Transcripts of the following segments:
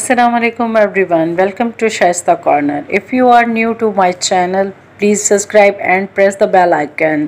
Assalamu alaikum everyone. Welcome to Shaista Corner. If you are new to my channel, please subscribe and press the bell icon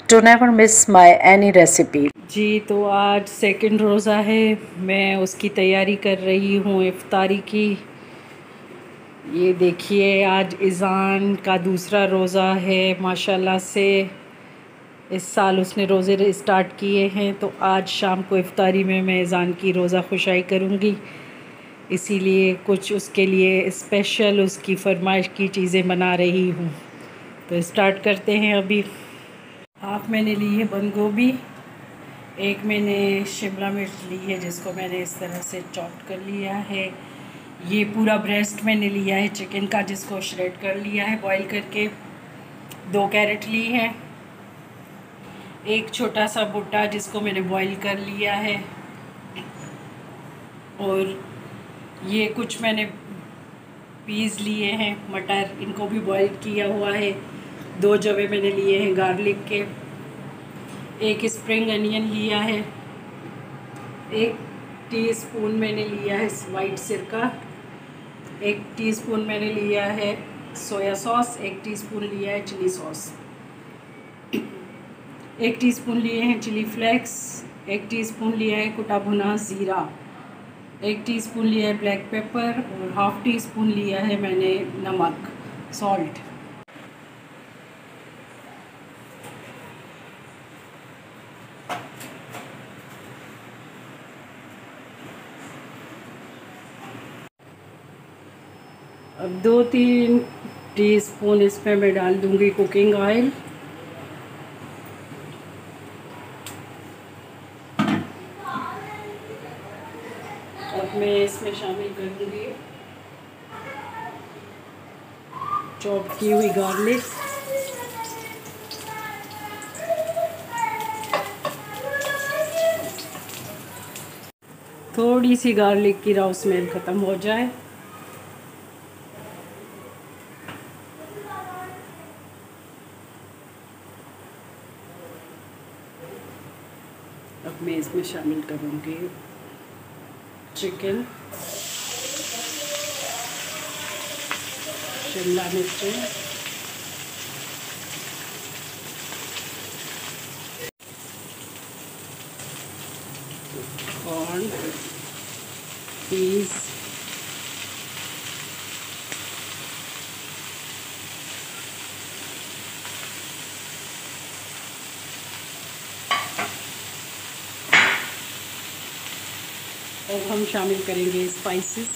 to never miss my any recipe. जी तो आज second रोज़ा है, मैं उसकी तैयारी कर रही हूँ इफ्तारी की। ये देखिए आज इज़ान का दूसरा रोज़ा है माशाल्लाह से। इस साल उसने रोज़े स्टार्ट किए हैं, तो आज शाम को इफ्तारी में मैं इज़ान की रोज़ा खुशाई करूँगी। इसीलिए कुछ उसके लिए स्पेशल उसकी फरमाइश की चीज़ें बना रही हूँ। तो स्टार्ट करते हैं। अभी हाफ मैंने ली है बंद गोभी, एक मैंने शिमला मिर्च ली है जिसको मैंने इस तरह से चॉप कर लिया है। ये पूरा ब्रेस्ट मैंने लिया है चिकन का जिसको श्रेड कर लिया है बॉईल करके। 2 कैरेट ली है, एक छोटा सा भुट्टा जिसको मैंने बॉईल कर लिया है, और ये कुछ मैंने पीस लिए हैं मटर, इनको भी बॉईल किया हुआ है। 2 जवे मैंने लिए हैं गार्लिक के, एक स्प्रिंग अनियन लिया है, 1 टीस्पून मैंने लिया है वाइट सिरका, 1 टीस्पून मैंने लिया है सोया सॉस, 1 टीस्पून लिया है चिली सॉस, 1 टीस्पून लिए हैं चिली फ्लेक्स, 1 टीस्पून लिया है कुटा भुना ज़ीरा, 1 टीस्पून लिया है ब्लैक पेपर, और हाफ़ टी स्पून लिया है मैंने नमक, सॉल्ट। अब 2-3 टीस्पून इसमें मैं डाल दूंगी कुकिंग ऑयल। अब मैं इसमें शामिल करूंगी चॉप की हुई गार्लिक, थोड़ी सी गार्लिक की राव स्मेल ख़त्म हो जाए। अब मैं इसमें शामिल करूंगी चिकन, शिमला मिर्च, कॉर्न, पीस, अब हम शामिल करेंगे स्पाइसेस।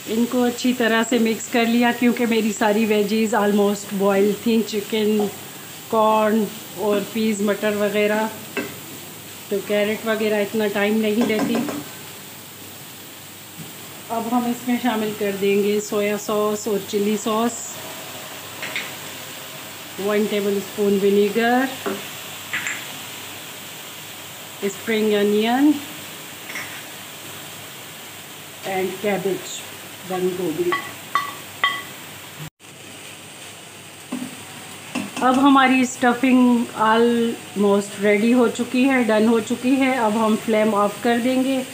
इनको अच्छी तरह से मिक्स कर लिया क्योंकि मेरी सारी वेजीज़ आलमोस्ट बॉयल थी, चिकन, कॉर्न और पीस, मटर वगैरह, तो कैरेट वगैरह इतना टाइम नहीं लेती। अब हम इसमें शामिल कर देंगे सोया सॉस और chilli sauce, 1 tablespoon vinegar, spring onion and cabbage, बंद गोभी। अब हमारी स्टफिंग ऑलमोस्ट रेडी हो चुकी है, डन हो चुकी है। अब हम फ्लेम ऑफ कर देंगे,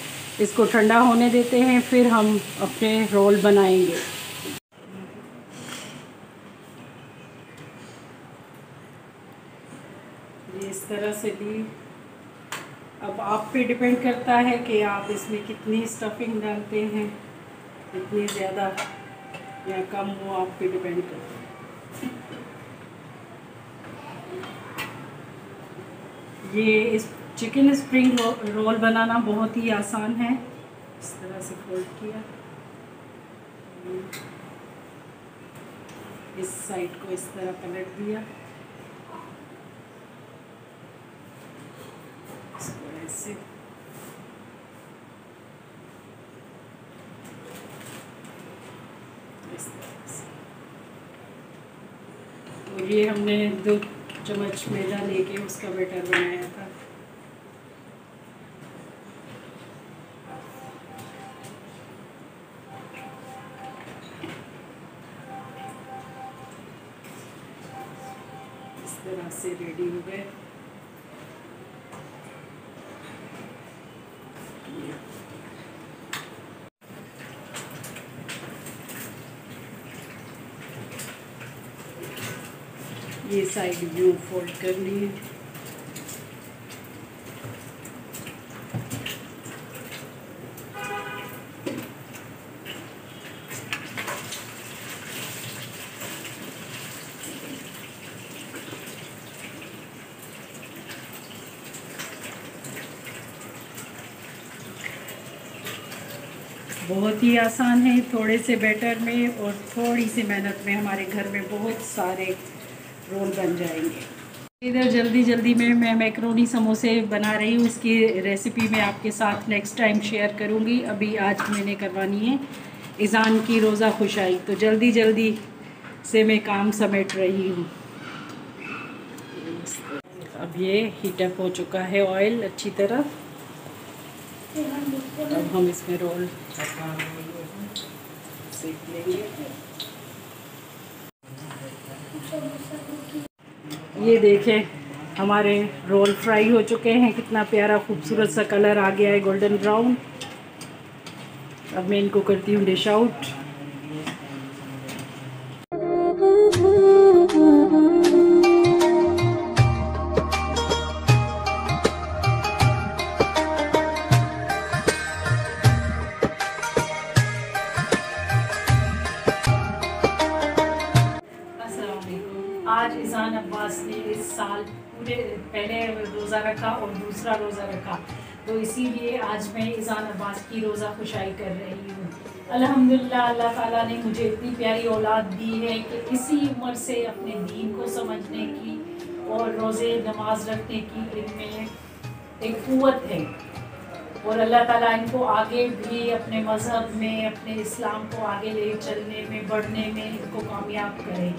इसको ठंडा होने देते हैं, फिर हम अपने रोल बनाएंगे। ये इस तरह से ली। अब आप पे डिपेंड करता है कि आप इसमें कितनी स्टफिंग डालते हैं, इतनी ज़्यादा या कम, वो आप पे डिपेंड करता है। ये इस चिकन स्प्रिंग रोल बनाना बहुत ही आसान है। इस तरह से फोल्ड किया, इस साइड को इस तरह पलट दिया, इसको ऐसे, इस तरह से। और ये हमने 2 चम्मच मैदा लेके उसका बैटर बनाया था। तरह से रेडी हो गए। ये साइड व्यू फोल्ड कर लिए। बहुत ही आसान है, थोड़े से बैटर में और थोड़ी सी मेहनत में हमारे घर में बहुत सारे रोल बन जाएंगे। इधर जल्दी जल्दी में मैं मैक्रोनी समोसे बना रही हूँ। इसकी रेसिपी मैं आपके साथ नेक्स्ट टाइम शेयर करूँगी। अभी आज मैंने करवानी है इज़ान की रोज़ा खुशाई, तो जल्दी जल्दी से मैं काम समेट रही हूँ। अब ये हीटअप हो चुका है ऑयल अच्छी तरह। अब हम इसमें रोल सेक लेंगे। ये देखें हमारे रोल फ्राई हो चुके हैं, कितना प्यारा खूबसूरत सा कलर आ गया है, गोल्डन ब्राउन। अब मैं इनको करती हूँ डिश आउट। आज इज़ान अब्बास ने इस साल पूरे पहले रोज़ा रखा और दूसरा रोज़ा रखा, तो इसीलिए आज मैं इज़ान अब्बास की रोज़ा खुशाई कर रही हूँ। अल्हम्दुलिल्लाह, अल्लाह ताला ने मुझे इतनी प्यारी औलाद दी है कि इसी उम्र से अपने दीन को समझने की और रोज़े नमाज रखने की इनमें एक क़ुव्वत है। और अल्लाह ताला इनको आगे भी अपने मज़हब में, अपने इस्लाम को आगे ले चलने में, बढ़ने में इनको कामयाब करे।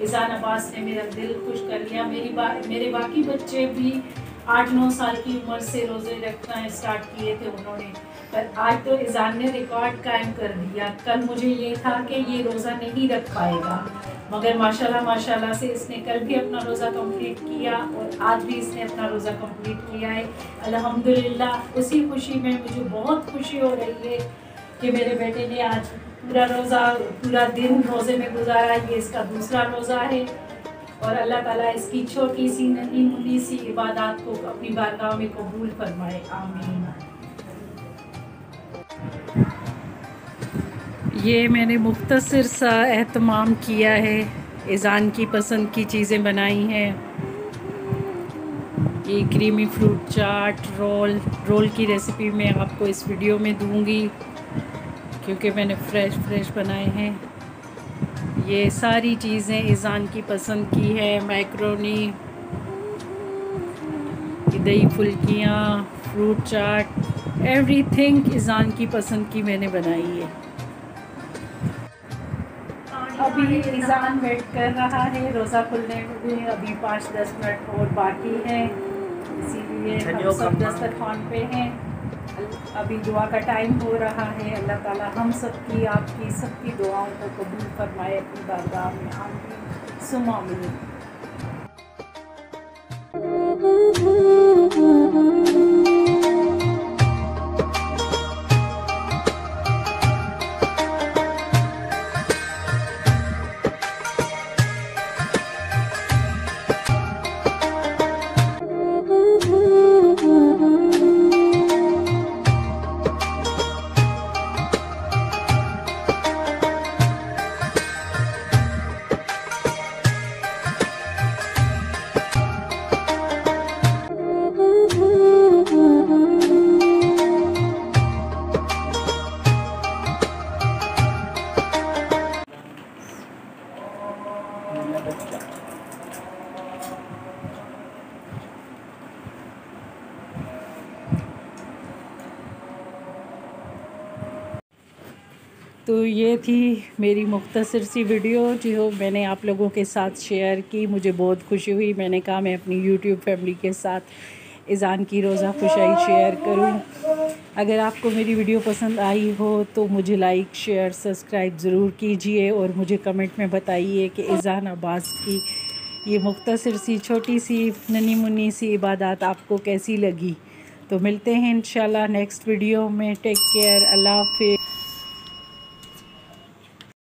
इज़ान अब्बास ने मेरा दिल खुश कर लिया। मेरे बाकी बच्चे भी 8-9 साल की उम्र से रोज़े रखना स्टार्ट किए थे उन्होंने, पर आज तो इज़ान ने रिकॉर्ड कायम कर दिया। कल मुझे ये था कि ये रोज़ा नहीं रख पाएगा, मगर माशाल्लाह माशाल्लाह से इसने कल भी अपना रोज़ा कंप्लीट किया और आज भी इसने अपना रोज़ा कंप्लीट किया है। अल्हम्दुलिल्लाह, उसी खुशी में मुझे बहुत खुशी हो रही है कि मेरे बेटे ने आज पूरा दिन रोज़े में गुजारा। ये इसका दूसरा रोज़ा है और अल्लाह ताला इसकी छोटी सी नन्ही मुन्नी सी इबादत को अपनी बारगाह में कबूल फरमाए, आमीन। ये मैंने मुख्तसर सा एहतमाम किया है, इज़ान की पसंद की चीज़ें बनाई हैं। ये क्रीमी फ्रूट चाट रोल की रेसिपी मैं आपको इस वीडियो में दूंगी क्योंकि मैंने फ्रेश बनाए हैं। ये सारी चीज़ें इज़ान की पसंद की है। मैक्रोनी, दही फुल्कियाँ, फ्रूट चाट, एवरीथिंग इज़ान की पसंद की मैंने बनाई है। अभी इज़ान वेट कर रहा है रोज़ा खुलने में, अभी 5-10 मिनट और बाकी है, इसीलिए हम सब दस्तरखान पे हैं। अभी दुआ का टाइम हो रहा है। अल्लाह ताला हम सबकी, आपकी सबकी दुआओं को कबूल फरमाए अपनी बारगाह में, आमीन सुम्मा आमीन। तो ये थी मेरी मुख्तसर सी वीडियो जो मैंने आप लोगों के साथ शेयर की। मुझे बहुत खुशी हुई, मैंने कहा मैं अपनी यूट्यूब फैमिली के साथ इज़ान की रोज़ा खुशाई शेयर करूं। अगर आपको मेरी वीडियो पसंद आई हो तो मुझे लाइक शेयर सब्सक्राइब ज़रूर कीजिए और मुझे कमेंट में बताइए कि इज़ान अब्बास की ये मुख्तसर सी छोटी सी ननी मुनी सी इबादत आपको कैसी लगी। तो मिलते हैं इंशाल्लाह नेक्स्ट वीडियो में। टेक केयर, अल्लाह हाफ़िज़।